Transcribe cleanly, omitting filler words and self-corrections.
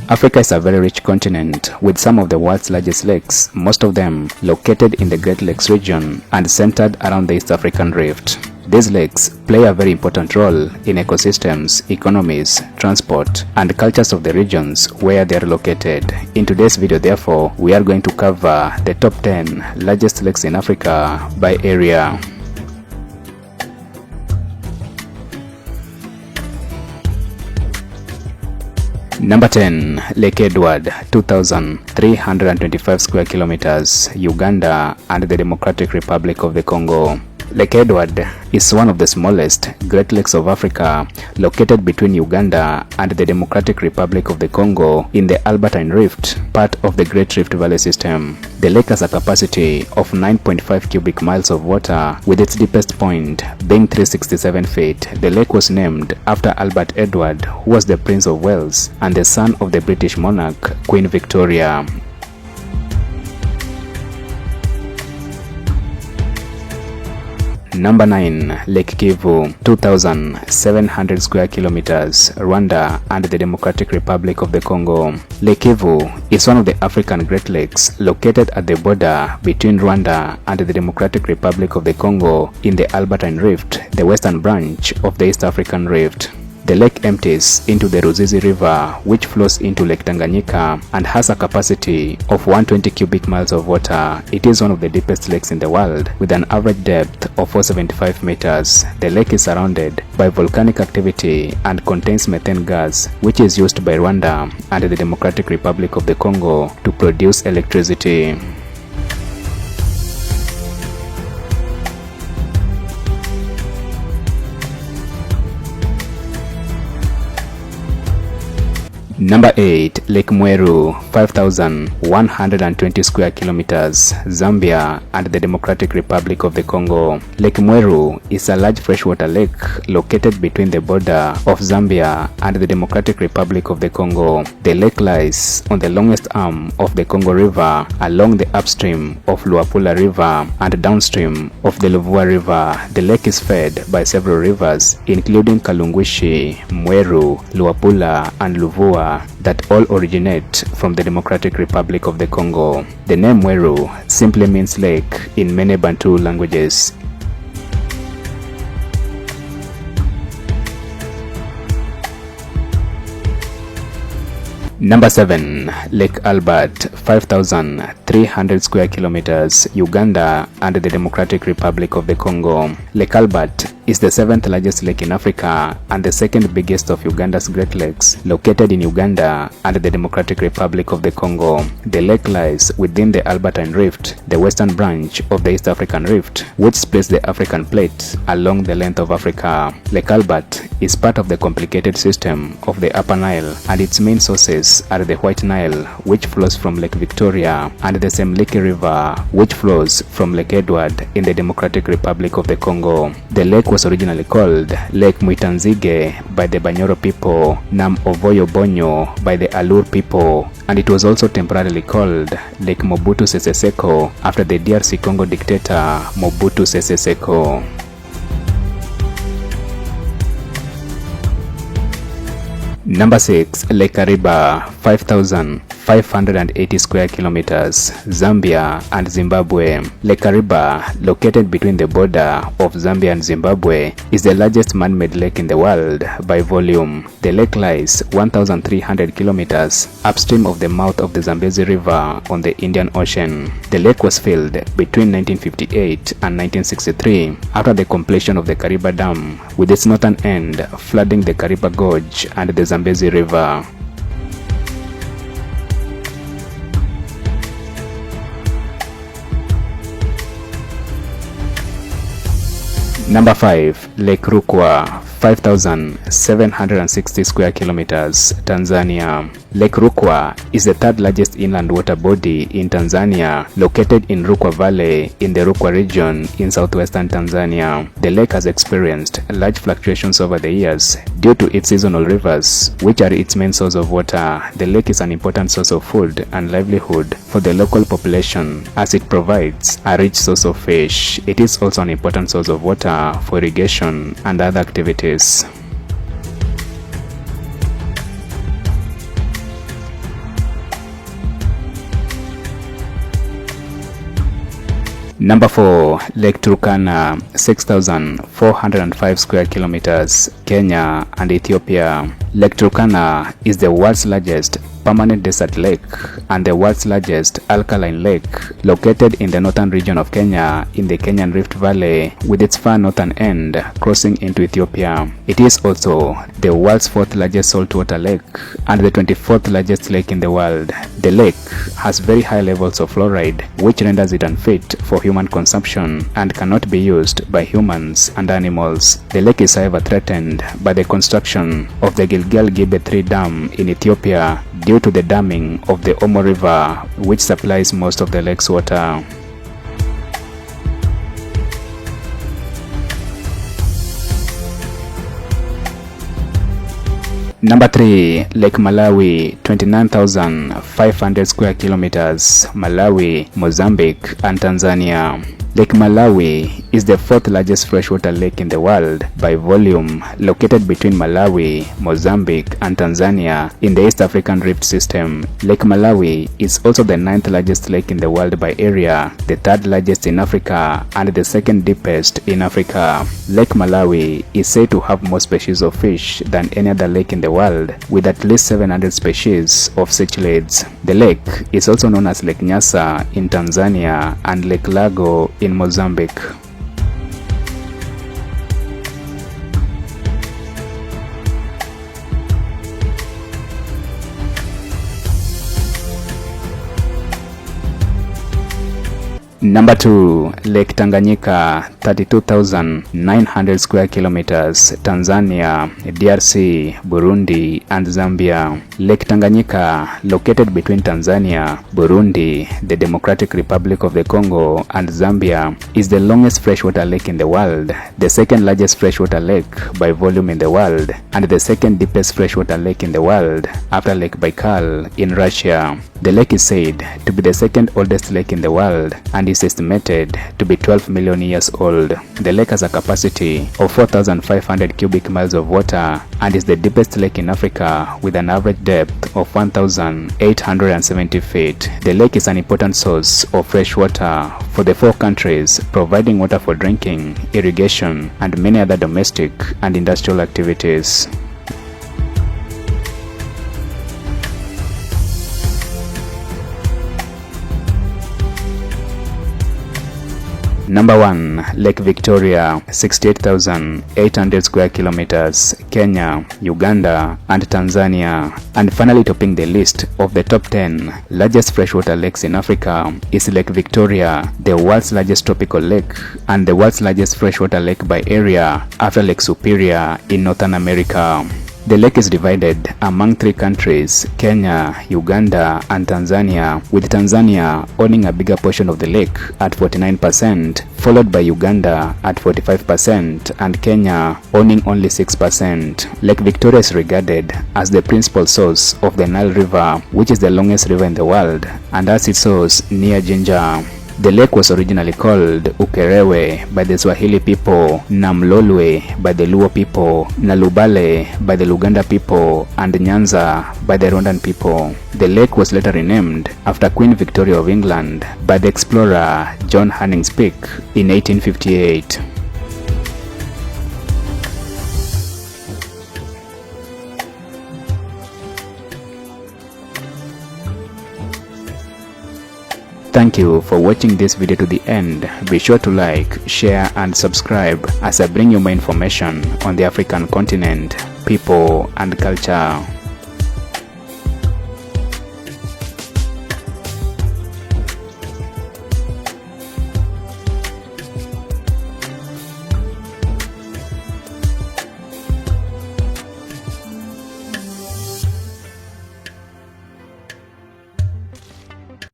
Africa is a very rich continent with some of the world's largest lakes, most of them located in the Great Lakes region and centered around the East African Rift. These lakes play a very important role in ecosystems, economies, transport, and cultures of the regions where they are located. In today's video, therefore, we are going to cover the top 10 largest lakes in Africa by area. Number 10, Lake Edward, 2,325 square kilometers, Uganda and the Democratic Republic of the Congo. Lake Edward is one of the smallest Great Lakes of Africa, located between Uganda and the Democratic Republic of the Congo in the Albertine Rift, part of the Great Rift Valley system. The lake has a capacity of 9.5 cubic miles of water, with its deepest point being 367 feet. The lake was named after Albert Edward, who was the Prince of Wales and the son of the British monarch Queen Victoria. Number 9, Lake Kivu, 2,700 square kilometers, Rwanda and the Democratic Republic of the Congo. Lake Kivu is one of the African Great Lakes located at the border between Rwanda and the Democratic Republic of the Congo in the Albertine Rift, the western branch of the East African Rift. The lake empties into the Ruzizi River, which flows into Lake Tanganyika and has a capacity of 120 cubic miles of water. It is one of the deepest lakes in the world, with an average depth of 475 meters. The lake is surrounded by volcanic activity and contains methane gas, which is used by Rwanda and the Democratic Republic of the Congo to produce electricity. Number 8, Lake Mweru, 5,120 square kilometers, Zambia and the Democratic Republic of the Congo. Lake Mweru is a large freshwater lake located between the border of Zambia and the Democratic Republic of the Congo. The lake lies on the longest arm of the Congo River, along the upstream of Luapula River and downstream of the Luvua River. The lake is fed by several rivers, including Kalungwishi, Mweru, Luapula, and Luvua, that all originate from the Democratic Republic of the Congo. The name Mweru simply means lake in many Bantu languages. Number 7, Lake Albert, 5,300 square kilometers, Uganda and the Democratic Republic of the Congo. Lake Albert is the 7th largest lake in Africa and the 2nd biggest of Uganda's Great Lakes, located in Uganda and the Democratic Republic of the Congo. The lake lies within the Albertine Rift, the western branch of the East African Rift, which splits the African plate along the length of Africa. Lake Albert is part of the complicated system of the Upper Nile, and its main sources are the White Nile, which flows from Lake Victoria, and the Semliki River, which flows from Lake Edward in the Democratic Republic of the Congo. The lake was originally called Lake Mwitanzige by the Banyoro people, Nam Ovoyo Bonyo by the Alur people, and it was also temporarily called Lake Mobutu Sese Seko after the DRC Congo dictator Mobutu Sese Seko. Number 6, Lake Kariba, 5,580 square kilometers, Zambia and Zimbabwe. Lake Kariba, located between the border of Zambia and Zimbabwe, is the largest man-made lake in the world by volume. The lake lies 1,300 kilometers upstream of the mouth of the Zambezi River on the Indian Ocean. The lake was filled between 1958 and 1963 after the completion of the Kariba Dam, with its northern end flooding the Kariba Gorge and the Zambezi River. Number 5, Lake Rukwa, 5,760 square kilometers, Tanzania. Lake Rukwa is the third largest inland water body in Tanzania, located in Rukwa Valley in the Rukwa region in southwestern Tanzania. The lake has experienced large fluctuations over the years due to its seasonal rivers, which are its main source of water. The lake is an important source of food and livelihood for the local population as it provides a rich source of fish. It is also an important source of water for irrigation and other activities. Number 4, Lake Turkana, 6,405 square kilometers, Kenya and Ethiopia. Lake Turkana is the world's largest permanent desert lake and the world's largest alkaline lake, located in the northern region of Kenya in the Kenyan Rift Valley, with its far northern end crossing into Ethiopia. It is also the world's 4th largest saltwater lake and the 24th largest lake in the world. The lake has very high levels of fluoride, which renders it unfit for human consumption and cannot be used by humans and animals. The lake is however threatened by the construction of the Gilgal Gibe 3 Dam in Ethiopia due to the damming of the Omo River, which supplies most of the lake's water. Number 3, Lake Malawi, 29,500 square kilometers, Malawi, Mozambique and Tanzania. Lake Malawi is the 4th largest freshwater lake in the world by volume, located between Malawi, Mozambique and Tanzania in the East African Rift System. Lake Malawi is also the 9th largest lake in the world by area, the 3rd largest in Africa and the 2nd deepest in Africa. Lake Malawi is said to have more species of fish than any other lake in the world, with at least 700 species of cichlids. The lake is also known as Lake Nyasa in Tanzania and Lake Lago in Mozambique. Number 2, Lake Tanganyika, 32,900 square kilometers, Tanzania, DRC, Burundi and Zambia. Lake Tanganyika, located between Tanzania, Burundi, the Democratic Republic of the Congo and Zambia, is the longest freshwater lake in the world, the 2nd largest freshwater lake by volume in the world, and the 2nd deepest freshwater lake in the world after Lake Baikal in Russia. The lake is said to be the 2nd oldest lake in the world and is estimated to be 12 million years old. The lake has a capacity of 4,500 cubic miles of water and is the deepest lake in Africa with an average depth of 1,870 feet. The lake is an important source of fresh water for the 4 countries, providing water for drinking, irrigation, and many other domestic and industrial activities. Number 1, Lake Victoria, 68,800 square kilometers, Kenya, Uganda and Tanzania. And finally, topping the list of the top 10 largest freshwater lakes in Africa is Lake Victoria, the world's largest tropical lake and the world's largest freshwater lake by area after Lake Superior in Northern America. The lake is divided among 3 countries, Kenya, Uganda and Tanzania, with Tanzania owning a bigger portion of the lake at 49%, followed by Uganda at 45% and Kenya owning only 6%. Lake Victoria is regarded as the principal source of the Nile River, which is the longest river in the world and has its source near Jinja. The lake was originally called Ukerewe by the Swahili people, Namlolwe by the Luo people, Nalubale by the Luganda people, and Nyanza by the Rwandan people. The lake was later renamed after Queen Victoria of England by the explorer John Hannings Peake in 1858. Thank you for watching this video to the end. Be sure to like, share and subscribe as I bring you more information on the African continent, people and culture.